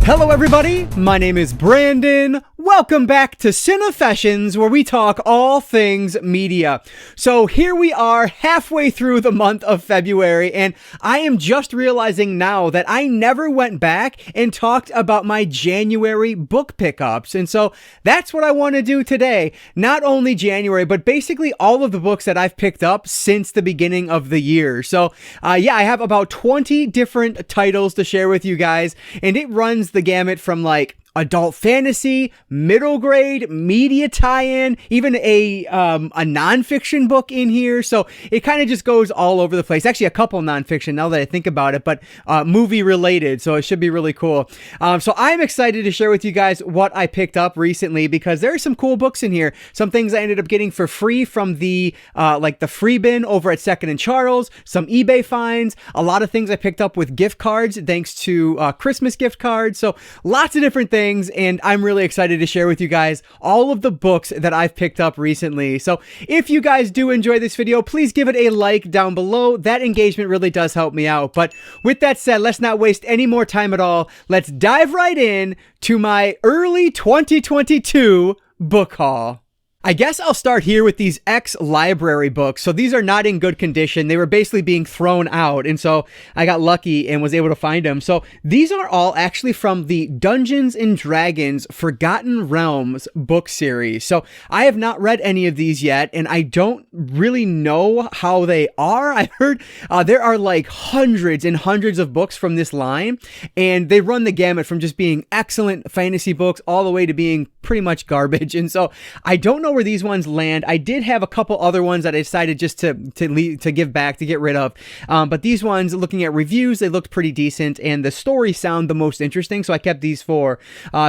Hello everybody, my name is Brandon. Welcome back to Cinefessions, where we talk all things media. So here we are halfway through the month of February, and I am just realizing now that I never went back and talked about my January book pickups. And so that's what I want to do today. Not only January, but basically all of the books that I've picked up since the beginning of the year. So I have about 20 different titles to share with you guys, and it runs the gamut from like adult fantasy, middle grade, media tie-in, even a nonfiction book in here. So it kind of just goes all over the place. Actually, a couple nonfiction now that I think about it, but movie related. So it should be really cool. So I'm excited to share with you guys what I picked up recently, because there are some cool books in here. Some things I ended up getting for free from the the free bin over at Second and Charles, some eBay finds, a lot of things I picked up with gift cards thanks to Christmas gift cards. So lots of different things. And I'm really excited to share with you guys all of the books that I've picked up recently. So if you guys do enjoy this video, please give it a like down below. That engagement really does help me out. But with that said, let's not waste any more time at all. Let's dive right in to my early 2022 book haul. I guess I'll start here with these ex-library books. So these are not in good condition. They were basically being thrown out. And so I got lucky and was able to find them. So these are all actually from the Dungeons and Dragons Forgotten Realms book series. So I have not read any of these yet, and I don't really know how they are. I've heard there are like hundreds and hundreds of books from this line, and they run the gamut from just being excellent fantasy books all the way to being pretty much garbage. And so I don't know where these ones land. I did have a couple other ones that I decided just to give back, to get rid of. But these ones, looking at reviews, they looked pretty decent, and the stories sound the most interesting, so I kept these four.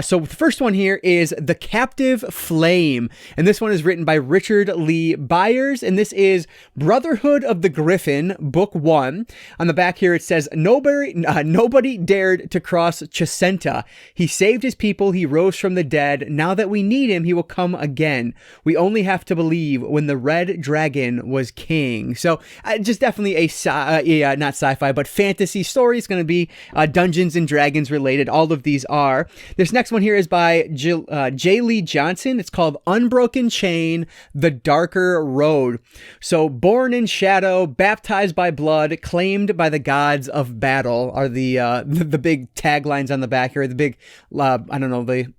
So the first one here is The Captive Flame, and this one is written by Richard Lee Byers, and this is Brotherhood of the Griffin, Book 1. On the back here it says, nobody dared to cross Chesenta. He saved his people, he rose from the dead. Now that we need him, he will come again. We only have to believe when the red dragon was king. So just definitely a not sci-fi, but fantasy story. It's going to be Dungeons and Dragons related. All of these are. This next one here is by J. Lee Johnson. It's called Unbroken Chain, The Darker Road. So born in shadow, baptized by blood, claimed by the gods of battle are the big taglines on the back here. The big, I don't know, the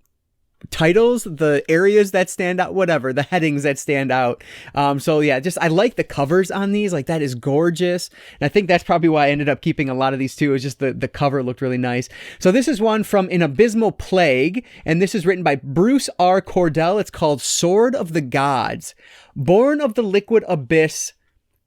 titles, the areas that stand out, whatever, the headings that stand out. So yeah, just I like the covers on these. Like, that is gorgeous. And I think that's probably why I ended up keeping a lot of these too, is just the cover looked really nice. So this is one from An Abysmal Plague, and this is written by Bruce R. Cordell. It's called Sword of the Gods. Born of the liquid abyss,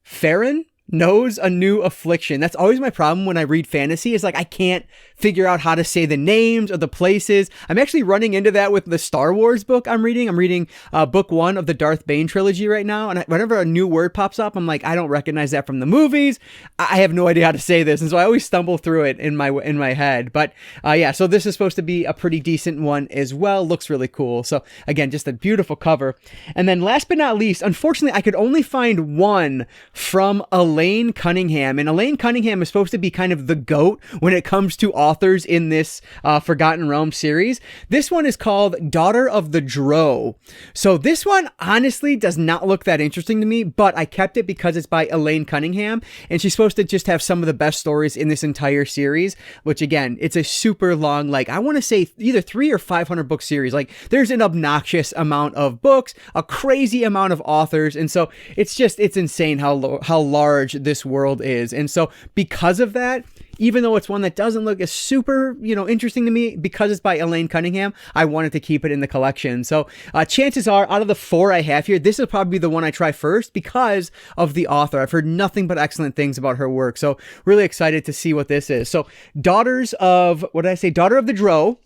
Farron knows a new affliction. That's always my problem when I read fantasy, is like I can't figure out how to say the names of the places. I'm actually running into that with the Star Wars book I'm reading. I'm reading book 1 of the Darth Bane trilogy right now, and whenever a new word pops up, I'm like, I don't recognize that from the movies. I have no idea how to say this, and so I always stumble through it in my head. But yeah, so this is supposed to be a pretty decent one as well. Looks really cool. So again, just a beautiful cover. And then last but not least, unfortunately, I could only find one from Elaine Cunningham, and Elaine Cunningham is supposed to be kind of the GOAT when it comes to authors in this Forgotten Realms series. This one is called Daughter of the Drow. So this one honestly does not look that interesting to me, but I kept it because it's by Elaine Cunningham, and she's supposed to just have some of the best stories in this entire series, which again, it's a super long, like I want to say either 300 or 500 book series. Like, there's an obnoxious amount of books, a crazy amount of authors, and so it's insane how large this world is. And so because of that, even though it's one that doesn't look as super, interesting to me, because it's by Elaine Cunningham, I wanted to keep it in the collection. So chances are, out of the 4 I have here, this will probably be the one I try first because of the author. I've heard nothing but excellent things about her work. So really excited to see what this is. So Daughter of the Drow.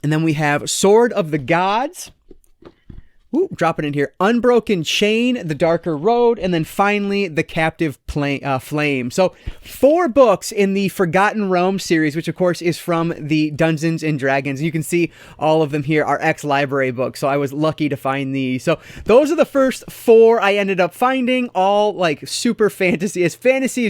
And then we have Sword of the Gods. Ooh, dropping in here. Unbroken Chain, The Darker Road, and then finally The Captive Flame. So 4 books in the Forgotten Realms series, which of course is from the Dungeons and Dragons. You can see all of them here are ex-library books, so I was lucky to find these. So those are the first 4 I ended up finding, all like super fantasy as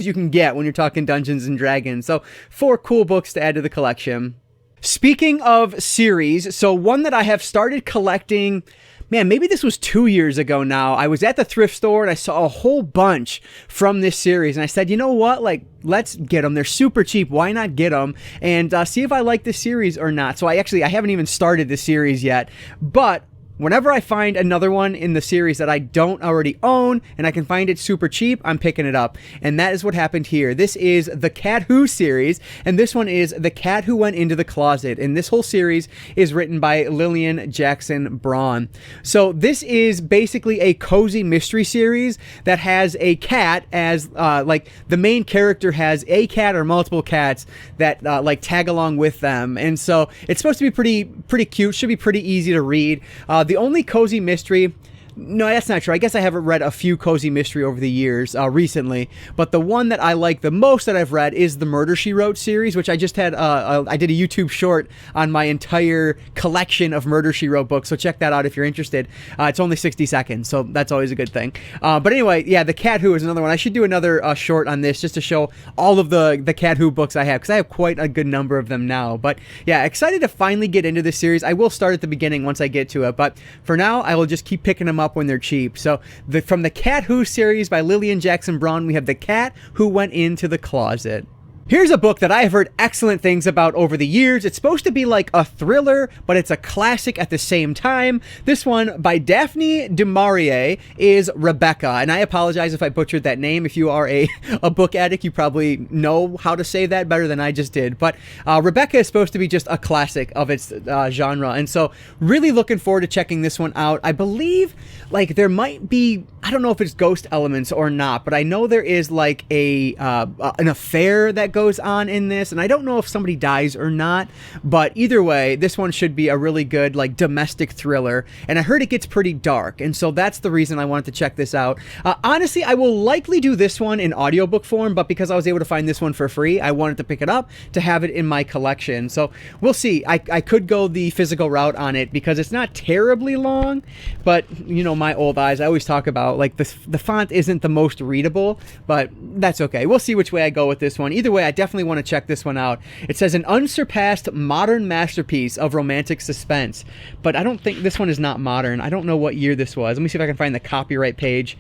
you can get when you're talking Dungeons and Dragons. So 4 cool books to add to the collection. Speaking of series, so one that I have started collecting, man, maybe this was 2 years ago now. I was at the thrift store and I saw a whole bunch from this series. And I said, you know what? Like, let's get them. They're super cheap. Why not get them? And see if I like this series or not. So I haven't even started this series yet. But whenever I find another one in the series that I don't already own and I can find it super cheap, I'm picking it up. And that is what happened here. This is the Cat Who series, and this one is The Cat Who Went Into the Closet. And this whole series is written by Lillian Jackson Braun. So this is basically a cozy mystery series that has a cat as, like, the main character has a cat or multiple cats that, like, tag along with them. And so it's supposed to be pretty cute, should be pretty easy to read. The only cozy mystery, no, that's not true. I guess I haven't read a few cozy mystery over the years recently, but the one that I like the most that I've read is the Murder, She Wrote series, which I just had, I did a YouTube short on my entire collection of Murder, She Wrote books, so check that out if you're interested. It's only 60 seconds, so that's always a good thing. But anyway, yeah, The Cat Who is another one. I should do another short on this just to show all of the Cat Who books I have, because I have quite a good number of them now. But yeah, excited to finally get into this series. I will start at the beginning once I get to it, but for now, I will just keep picking them up when they're cheap. So from the Cat Who series by Lillian Jackson Braun, we have The Cat Who Went Into the Closet. Here's a book that I have heard excellent things about over the years. It's supposed to be like a thriller, but it's a classic at the same time. This one by Daphne du Maurier is Rebecca, and I apologize if I butchered that name. If you are a book addict, you probably know how to say that better than I just did. But Rebecca is supposed to be just a classic of its genre, and so really looking forward to checking this one out. I believe like there might be, I don't know if it's ghost elements or not, but I know there is like an affair that goes on in this, and I don't know if somebody dies or not, but either way, this one should be a really good like domestic thriller, and I heard it gets pretty dark, and so that's the reason I wanted to check this out. Honestly, I will likely do this one in audiobook form, but because I was able to find this one for free, I wanted to pick it up to have it in my collection. So we'll see. I could go the physical route on it because it's not terribly long, but you know, my old eyes, I always talk about like the font isn't the most readable, but that's okay. We'll see which way I go with this one. Either way, I definitely want to check this one out. It says an unsurpassed modern masterpiece of romantic suspense, but I don't think this one is not modern. I don't know what year this was. Let me see if I can find the copyright page.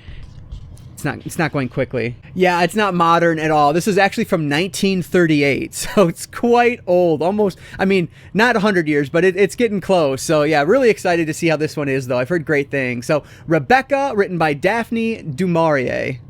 It's not going quickly. Yeah, it's not modern at all. This is actually from 1938, so it's quite old. Almost, I mean, not 100 years, but it's getting close. So yeah, really excited to see how this one is, though. I've heard great things. So Rebecca, written by Daphne du Maurier.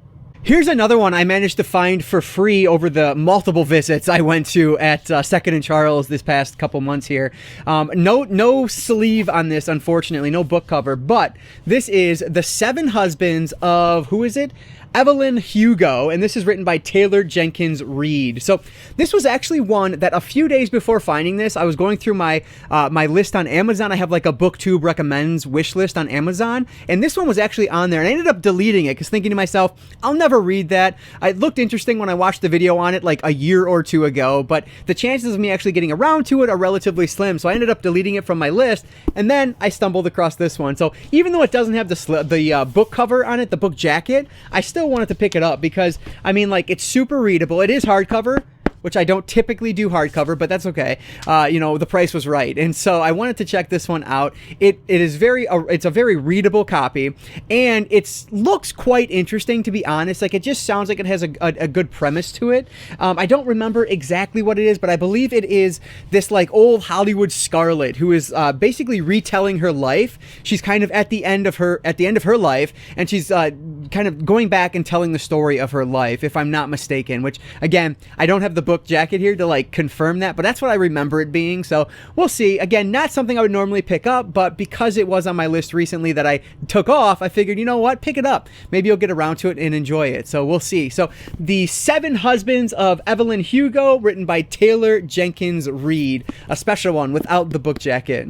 Here's another one I managed to find for free over the multiple visits I went to at Second and Charles this past couple months here. No sleeve on this, unfortunately, no book cover, but this is The Seven Husbands of, who is it? Evelyn Hugo, and this is written by Taylor Jenkins Reid. So this was actually one that a few days before finding this, I was going through my my list on Amazon. I have like a BookTube recommends wish list on Amazon, and this one was actually on there, and I ended up deleting it because thinking to myself, I'll never read that. It looked interesting when I watched the video on it like a year or two ago, but the chances of me actually getting around to it are relatively slim, so I ended up deleting it from my list, and then I stumbled across this one. So even though it doesn't have the book cover on it, the book jacket, I still wanted to pick it up because, I mean, like, it's super readable. It is hardcover, which I don't typically do hardcover, but that's okay. You know, the price was right, and so I wanted to check this one out. It's a very readable copy, and it looks quite interesting, to be honest. Like, it just sounds like it has a good premise to it. I don't remember exactly what it is, but I believe it is this like old Hollywood Scarlet who is basically retelling her life. She's kind of at the end of her life, and she's kind of going back and telling the story of her life, if I'm not mistaken. Which, again, I don't have the book jacket here to like confirm that, but that's what I remember it being. So we'll see. Again, not something I would normally pick up, but because it was on my list recently that I took off, I figured, you know what, pick it up. Maybe you'll get around to it and enjoy it. So we'll see. So The Seven Husbands of Evelyn Hugo, written by Taylor Jenkins Reid, a special one without the book jacket.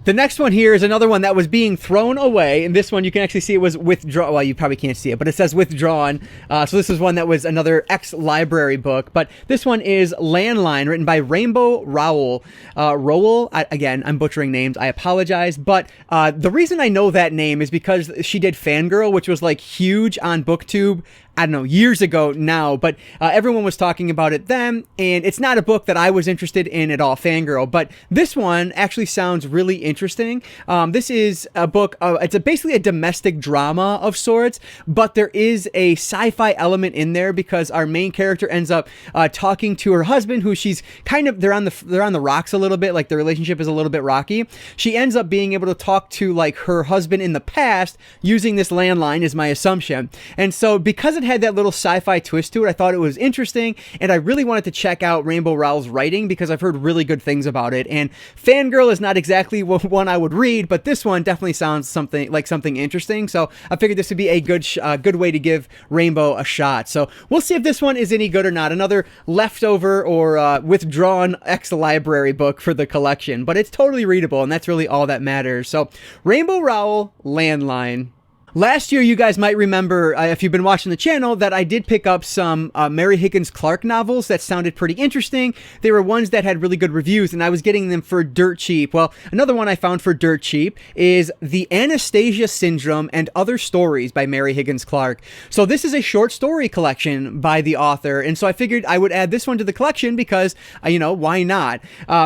The next one here is another one that was being thrown away, and this one you can actually see it was withdrawn. Well, you probably can't see it, but it says withdrawn. So this is one that was another ex-library book, but this one is Landline, written by Rainbow Rowell. Again, I'm butchering names. I apologize, but the reason I know that name is because she did Fangirl, which was like huge on BookTube I don't know, years ago now, but everyone was talking about it then, and it's not a book that I was interested in at all, Fangirl, but this one actually sounds really interesting. This is a book, it's basically a domestic drama of sorts, but there is a sci-fi element in there because our main character ends up talking to her husband, who she's kind of, they're on the rocks a little bit, like the relationship is a little bit rocky. She ends up being able to talk to like her husband in the past using this landline, is my assumption. And so because it had that little sci-fi twist to it, I thought it was interesting, and I really wanted to check out Rainbow Rowell's writing because I've heard really good things about it. And Fangirl is not exactly one I would read, but this one definitely sounds something interesting. So I figured this would be a good way to give Rainbow a shot. So we'll see if this one is any good or not. Another leftover or withdrawn ex-library book for the collection, but it's totally readable, and that's really all that matters. So Rainbow Rowell, Landline. Last year, you guys might remember, if you've been watching the channel, that I did pick up some Mary Higgins Clark novels that sounded pretty interesting. They were ones that had really good reviews, and I was getting them for dirt cheap. Well, another one I found for dirt cheap is The Anastasia Syndrome and Other Stories by Mary Higgins Clark. So this is a short story collection by the author, and so I figured I would add this one to the collection because, why not?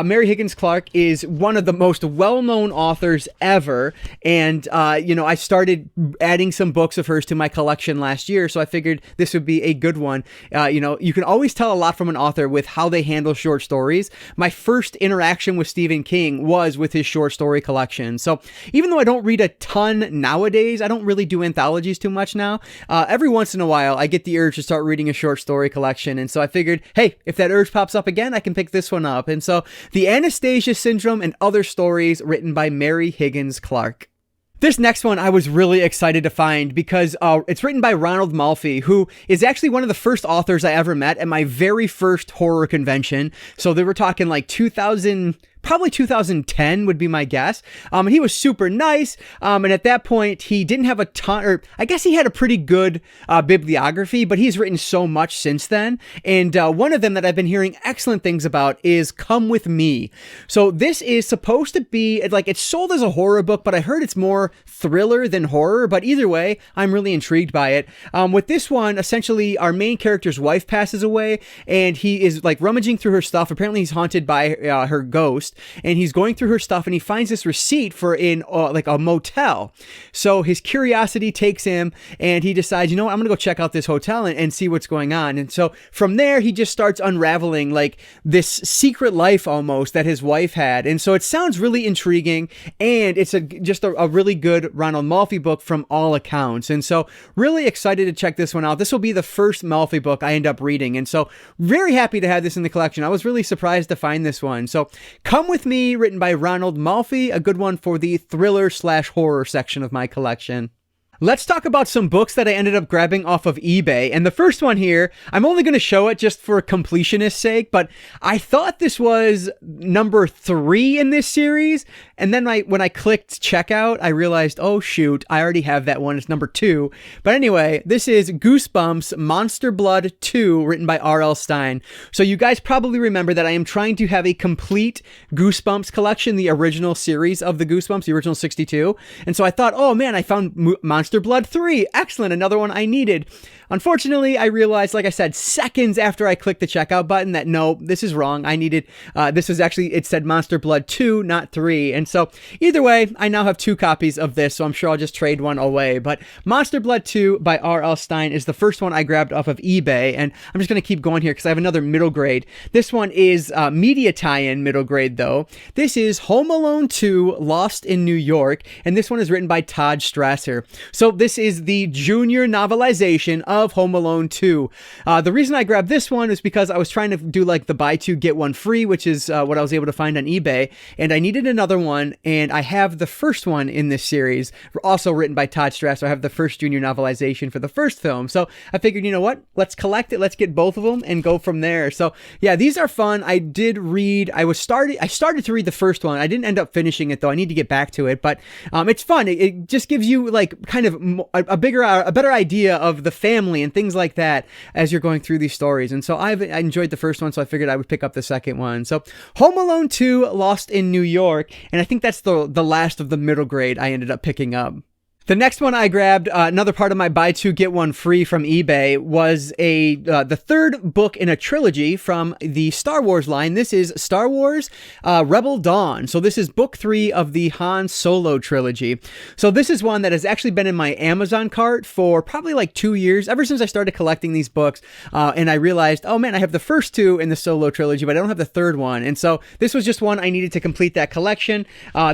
Mary Higgins Clark is one of the most well-known authors ever, and, I started adding some books of hers to my collection last year, so I figured this would be a good one. You can always tell a lot from an author with how they handle short stories. My first interaction with Stephen King was with his short story collection. So even though I don't read a ton nowadays, I don't really do anthologies too much now. Every once in a while, I get the urge to start reading a short story collection, and so I figured, hey, if that urge pops up again, I can pick this one up. And so The Anastasia Syndrome and Other Stories, written by Mary Higgins Clark. This next one I was really excited to find because it's written by Ronald Malfi, who is actually one of the first authors I ever met at my very first horror convention. So they were talking like 2010 would be my guess. And he was super nice. And at that point, he didn't have a ton, or I guess he had a pretty good bibliography, but he's written so much since then. And one of them that I've been hearing excellent things about is Come With Me. So this is supposed to be, like, it's sold as a horror book, but I heard it's more thriller than horror. But either way, I'm really intrigued by it. With this one, essentially, our main character's wife passes away, and he is like rummaging through her stuff. Apparently, he's haunted by her ghost. And he's going through her stuff, and he finds this receipt for like a motel. So his curiosity takes him, and he decides, you know what, I'm gonna go check out this hotel and see what's going on. And so from there, he just starts unraveling like this secret life almost that his wife had. And so it sounds really intriguing, and it's just a really good Ronald Malfi book from all accounts. And so really excited to check this one out. This will be the first Malfi book I end up reading, and so very happy to have this in the collection. I was really surprised to find this one. So Come With Me, written by Ronald Malfi, a good one for the thriller/horror section of my collection. Let's talk about some books that I ended up grabbing off of eBay. And the first one here, I'm only going to show it just for completionist's sake, but I thought this was number 3 in this series. And then when I clicked checkout, I realized, oh shoot, I already have that one. It's number 2. But anyway, this is Goosebumps Monster Blood 2, written by R.L. Stine. So you guys probably remember that I am trying to have a complete Goosebumps collection, the original series of the Goosebumps, the original 62. And so I thought, oh man, I found Monster Blood 3. Excellent. Another one I needed. Unfortunately, I realized, like I said, seconds after I clicked the checkout button that no, this is wrong. I needed, this was actually, it said Monster Blood 2, not 3. And so either way, I now have 2 copies of this, so I'm sure I'll just trade one away. But Monster Blood 2 by R.L. Stine is the first one I grabbed off of eBay. And I'm just going to keep going here because I have another middle grade. This one is media tie-in middle grade, though. This is Home Alone 2, Lost in New York. And this one is written by Todd Strasser. So this is the junior novelization of Home Alone 2. The reason I grabbed this one is because I was trying to do like the buy 2 get 1 free, which is what I was able to find on eBay, and I needed another one, and I have the first one in this series, also written by Todd Strasser. I have the first junior novelization for the first film, so I figured, you know what, let's collect it, let's get both of them and go from there. So yeah, these are fun. I did read, I started to read the first one. I didn't end up finishing it though. I need to get back to it, but it's fun. It just gives you like kind of a better idea of the family and things like that as you're going through these stories. And so I enjoyed the first one, so I figured I would pick up the second one. So Home Alone 2, Lost in New York, and I think that's the last of the middle grade I ended up picking up. The next one I grabbed, another part of my buy two get one free from eBay, was the third book in a trilogy from the Star Wars line. This is Star Wars Rebel Dawn. So this is book 3 of the Han Solo trilogy. So this is one that has actually been in my Amazon cart for probably like 2 years, ever since I started collecting these books. And I realized, oh man, I have the first 2 in the Solo trilogy, but I don't have the third one. And so this was just one I needed to complete that collection.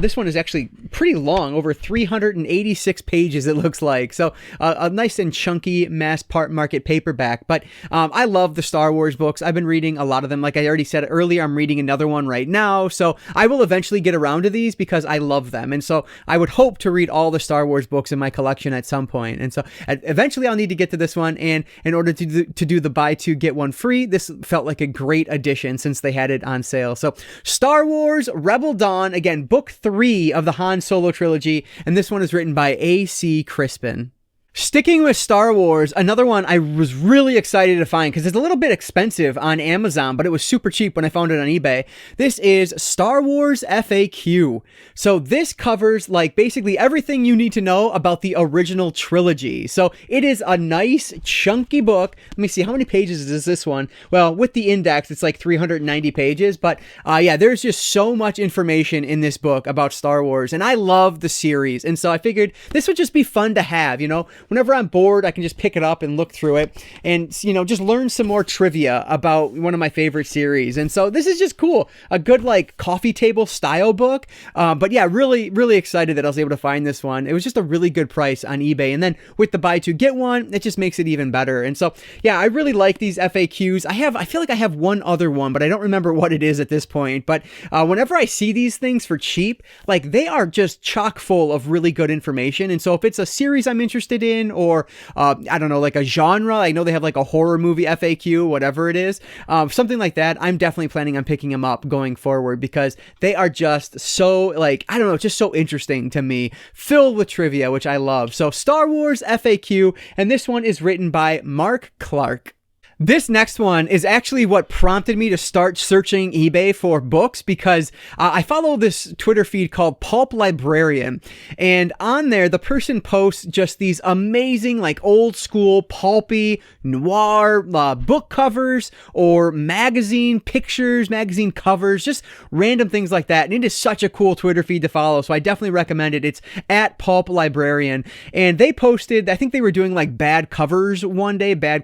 This one is actually pretty long, over 386 pages it looks like, so a nice and chunky mass market paperback. But I love the Star Wars books. I've been reading a lot of them. Like I already said earlier, I'm reading another one right now, so I will eventually get around to these because I love them. And so I would hope to read all the Star Wars books in my collection at some point. And so eventually I'll need to get to this one, and in order to do the buy two get one free, this felt like a great addition since they had it on sale. So Star Wars Rebel Dawn, again, book 3 of the Han Solo trilogy, and this one is written by A.C. Crispin. Sticking with Star Wars, another one I was really excited to find because it's a little bit expensive on Amazon, but it was super cheap when I found it on eBay. This is Star Wars FAQ. So this covers like basically everything you need to know about the original trilogy. So it is a nice chunky book. Let me see, how many pages is this one? Well, with the index, it's like 390 pages, but yeah, there's just so much information in this book about Star Wars, and I love the series. And so I figured this would just be fun to have, you know. Whenever I'm bored, I can just pick it up and look through it and, you know, just learn some more trivia about one of my favorite series. And so this is just cool. A good, like, coffee table style book. But yeah, really, really excited that I was able to find this one. It was just a really good price on eBay. And then with the buy two get one, it just makes it even better. And so, yeah, I really like these FAQs. I feel like I have one other one, but I don't remember what it is at this point. But whenever I see these things for cheap, like, they are just chock full of really good information. And so if it's a series I'm interested in, or I don't know, like a genre, I know they have like a horror movie FAQ, whatever it is, something like that, I'm definitely planning on picking them up going forward because they are just so, like, I don't know, just so interesting to me, filled with trivia, which I love. So Star Wars FAQ, and this one is written by Mark Clark. This next one is actually what prompted me to start searching eBay for books because I follow this Twitter feed called Pulp Librarian, and on there the person posts just these amazing, like, old school pulpy noir book covers or magazine pictures, magazine covers, just random things like that. And it is such a cool Twitter feed to follow, so I definitely recommend it. It's at Pulp Librarian, and they posted, I think they were doing like bad covers one day, bad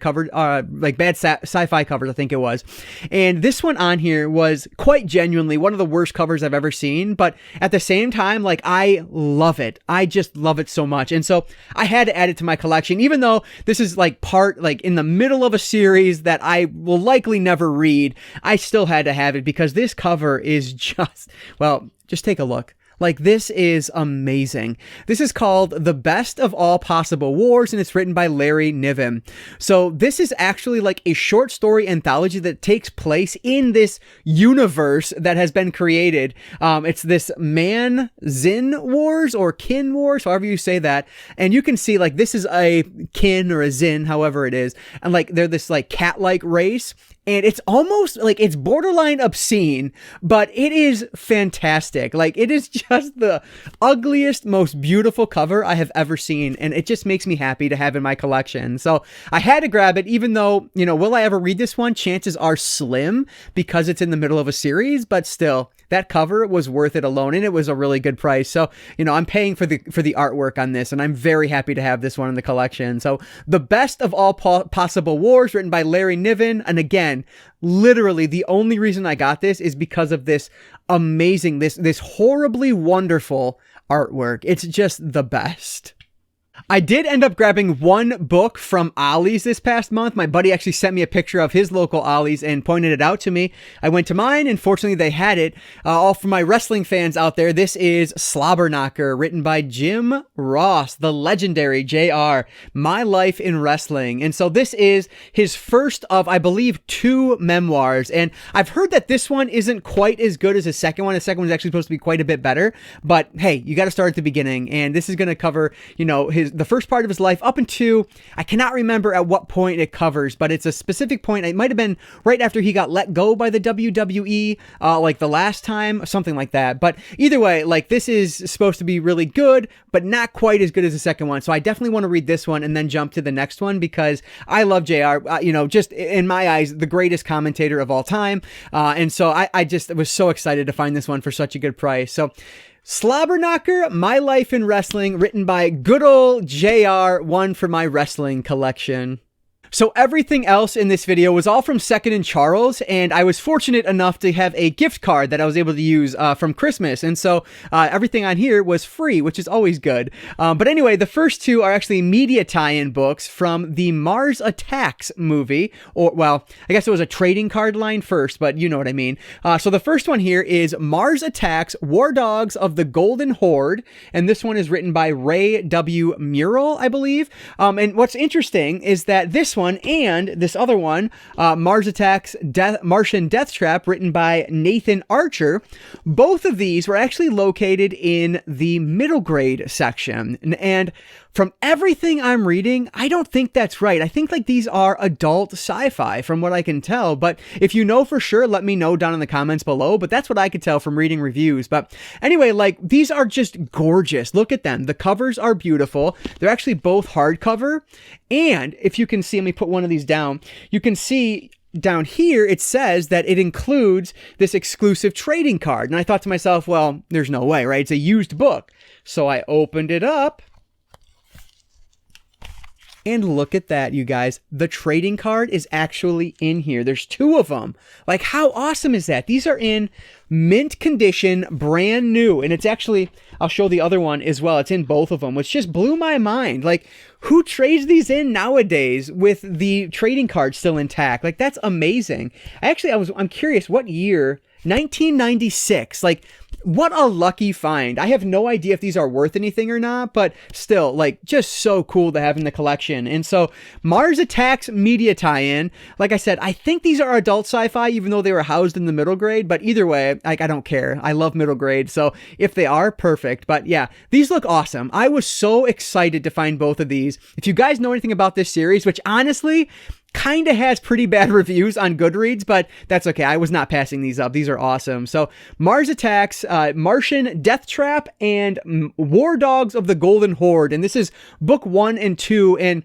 sci-fi covers, I think it was. And this one on here was quite genuinely one of the worst covers I've ever seen, but at the same time, like, I love it. I just love it so much. And so I had to add it to my collection, even though this is like part, like, in the middle of a series that I will likely never read. I still had to have it because this cover is just, well, just take a look. Like, this is amazing. This is called The Best of All Possible Wars, and it's written by Larry Niven. So this is actually like a short story anthology that takes place in this universe that has been created. It's this Man-Zin Wars or Kin Wars, however you say that. And you can see, like, this is a kin or a Zin, however it is. And, like, they're this, like, cat-like race. And it's almost like, it's borderline obscene, but it is fantastic. Like, it is just the ugliest, most beautiful cover I have ever seen. And it just makes me happy to have in my collection. So I had to grab it, even though, you know, will I ever read this one? Chances are slim because it's in the middle of a series, but still, that cover was worth it alone, and it was a really good price. So, you know, I'm paying for the artwork on this, and I'm very happy to have this one in the collection. So The Best of All Possible Wars, written by Larry Niven. And again, literally the only reason I got this is because of this amazing, this horribly wonderful artwork. It's just the best. I did end up grabbing one book from Ollie's this past month. My buddy actually sent me a picture of his local Ollie's and pointed it out to me. I went to mine, and fortunately they had it. All for my wrestling fans out there, this is Slobberknocker, written by Jim Ross, the legendary JR, My Life in Wrestling. And so this is his first of, I believe, 2 memoirs. And I've heard that this one isn't quite as good as the second one. The second one is actually supposed to be quite a bit better. But hey, you got to start at the beginning. And this is going to cover, you know, his the first part of his life up into, I cannot remember at what point it covers, but it's a specific point. It might have been right after he got let go by the WWE, like the last time, something like that. But either way, like this is supposed to be really good, but not quite as good as the second one. So I definitely want to read this one and then jump to the next one because I love JR, just in my eyes, the greatest commentator of all time. And so I just was so excited to find this one for such a good price. So Slobberknocker, My Life in Wrestling, written by good old JR, one for my wrestling collection. So everything else in this video was all from Second & Charles, and I was fortunate enough to have a gift card that I was able to use from Christmas, and so everything on here was free, which is always good. But anyway, the first two are actually media tie-in books from the Mars Attacks movie, or, well, I guess it was a trading card line first, but you know what I mean. So the first one here is Mars Attacks, War Dogs of the Golden Horde, and this one is written by Ray W. Murrell, I believe. And what's interesting is that this one and this other one, Mars Attacks, Martian Death Trap, written by Nathan Archer, both of these were actually located in the middle grade section. And from everything I'm reading, I don't think that's right. I think like these are adult sci-fi from what I can tell, but if you know for sure, let me know down in the comments below, but that's what I could tell from reading reviews. But anyway, like these are just gorgeous. Look at them. The covers are beautiful. They're actually both hardcover. And if you can see, let me put one of these down. You can see down here, it says that it includes this exclusive trading card. And I thought to myself, well, there's no way, right? It's a used book. So I opened it up. And look at that, you guys. The trading card is actually in here. There's two of them. Like, how awesome is that? These are in mint condition, brand new. And it's actually, I'll show the other one as well. It's in both of them, which just blew my mind. Like, who trades these in nowadays with the trading card still intact? Like, that's amazing. I'm curious, what year? 1996. Like, what a lucky find. I have no idea if these are worth anything or not, but still, like, just so cool to have in the collection. And so, Mars Attacks media tie-in. Like I said, I think these are adult sci-fi, even though they were housed in the middle grade, but either way, like, I don't care. I love middle grade, so if they are, perfect. But yeah, these look awesome. I was so excited to find both of these. If you guys know anything about this series, which honestly kind of has pretty bad reviews on Goodreads, but that's okay. I was not passing these up. These are awesome. So Mars Attacks, Martian Death Trap, and War Dogs of the Golden Horde. And this is book 1 and 2. And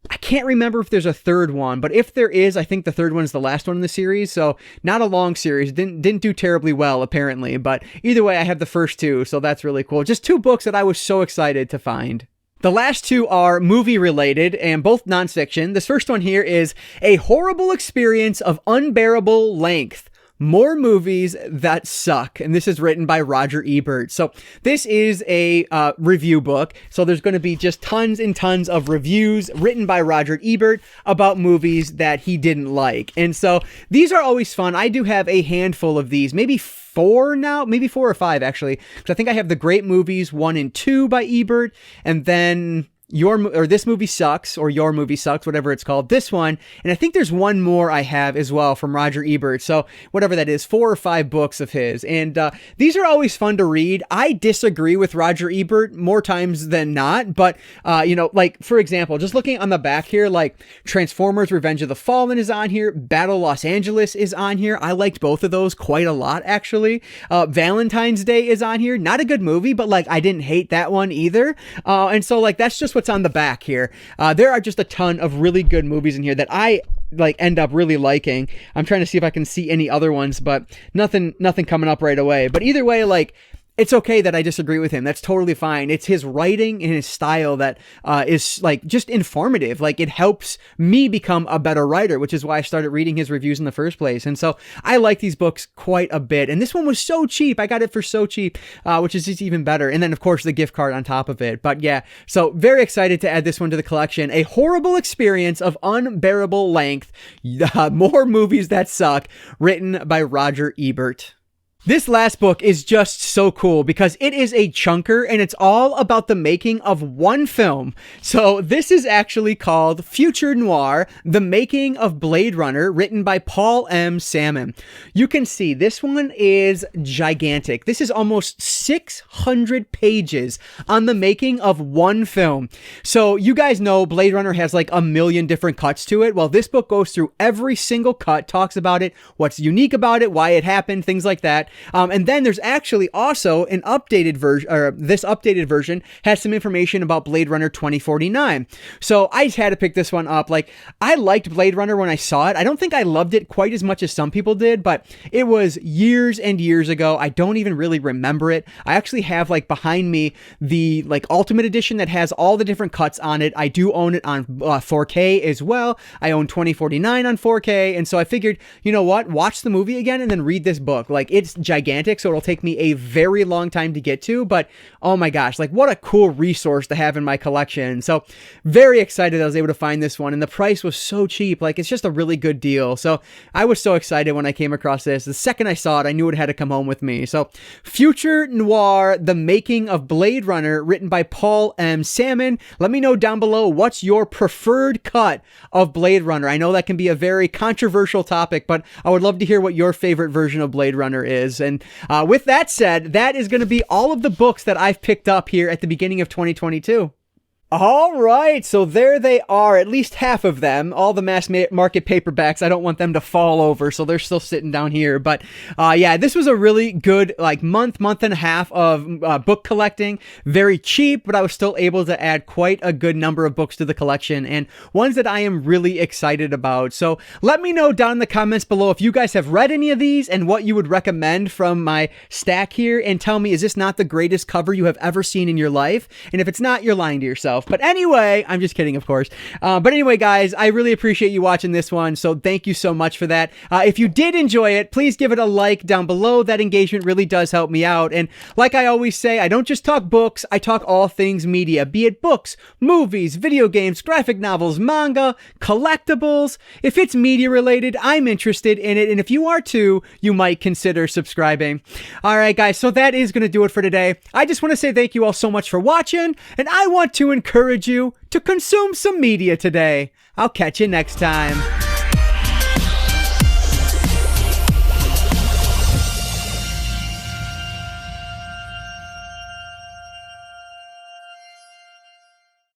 I can't remember if there's a third one, but if there is, I think the third one is the last one in the series. So not a long series. Didn't do terribly well, apparently. But either way, I have the first two. So that's really cool. Just two books that I was so excited to find. The last two are movie related and both nonfiction. This first one here is A Horrible Experience of Unbearable Length. More Movies That Suck. And this is written by Roger Ebert. So this is a review book. So there's going to be just tons and tons of reviews written by Roger Ebert about movies that he didn't like. And so these are always fun. I do have a handful of these, maybe 4 now, maybe 4 or 5 actually. Because I think I have the Great Movies 1 and 2 by Ebert. And then This Movie Sucks, or Your Movie Sucks, whatever it's called, this one. And I think there's one more I have as well from Roger Ebert. So whatever that is, 4 or 5 books of his. And these are always fun to read. I disagree with Roger Ebert more times than not. But, like, for example, just looking on the back here, like Transformers Revenge of the Fallen is on here. Battle Los Angeles is on here. I liked both of those quite a lot, actually. Valentine's Day is on here. Not a good movie, but, like, I didn't hate that one either. And so, like, that's just what's on the back here. There are just a ton of really good movies in here that I end up really liking. I'm trying to see if I can see any other ones, but nothing coming up right away. But either way, like, it's okay that I disagree with him. That's totally fine. It's his writing and his style that is like just informative. Like, it helps me become a better writer, which is why I started reading his reviews in the first place. And so I like these books quite a bit. And this one was so cheap. I got it for so cheap, which is just even better. And then of course the gift card on top of it. But yeah, so very excited to add this one to the collection. A Horrible Experience of Unbearable Length. More Movies That Suck, written by Roger Ebert. This last book is just so cool because it is a chunker and it's all about the making of one film. So this is actually called Future Noir, The Making of Blade Runner, written by Paul M. Salmon. You can see this one is gigantic. This is almost 600 pages on the making of one film. So you guys know Blade Runner has like a million different cuts to it. Well, this book goes through every single cut, talks about it, what's unique about it, why it happened, things like that. And then there's actually also an updated version, or this updated version has some information about Blade Runner 2049. So I just had to pick this one up. Like, I liked Blade Runner when I saw it. I don't think I loved it quite as much as some people did, but it was years and years ago. I don't even really remember it. I actually have like behind me the like Ultimate Edition that has all the different cuts on it. I do own it on 4K as well. I own 2049 on 4K. And so I figured, you know what? Watch the movie again and then read this book. Like, it's gigantic, so it'll take me a very long time to get to, but oh my gosh, like what a cool resource to have in my collection. So very excited I was able to find this one, and the price was so cheap. Like, it's just a really good deal. So I was so excited when I came across this. The second I saw it, I knew it had to come home with me. So Future Noir, The Making of Blade Runner, written by Paul M. Salmon. Let me know down below, what's your preferred cut of Blade Runner? I know that can be a very controversial topic, but I would love to hear what your favorite version of Blade Runner is. And with that said, that is going to be all of the books that I've picked up here at the beginning of 2022. All right, so there they are, at least half of them, all the mass market paperbacks. I don't want them to fall over, so they're still sitting down here. But yeah, this was a really good like month and a half of book collecting. Very cheap, but I was still able to add quite a good number of books to the collection, and ones that I am really excited about. So let me know down in the comments below if you guys have read any of these and what you would recommend from my stack here, and tell me, is this not the greatest cover you have ever seen in your life? And if it's not, you're lying to yourself. But anyway, I'm just kidding, of course. But anyway, guys, I really appreciate you watching this one, so thank you so much for that. If you did enjoy it, please give it a like down below. That engagement really does help me out. And like I always say, I don't just talk books, I talk all things media, be it books, movies, video games, graphic novels, manga, collectibles. If it's media related, I'm interested in it, and if you are too, you might consider subscribing. All right, guys, so that is going to do it for today. I just want to say thank you all so much for watching, and I want to encourage you to consume some media today. I'll catch you next time.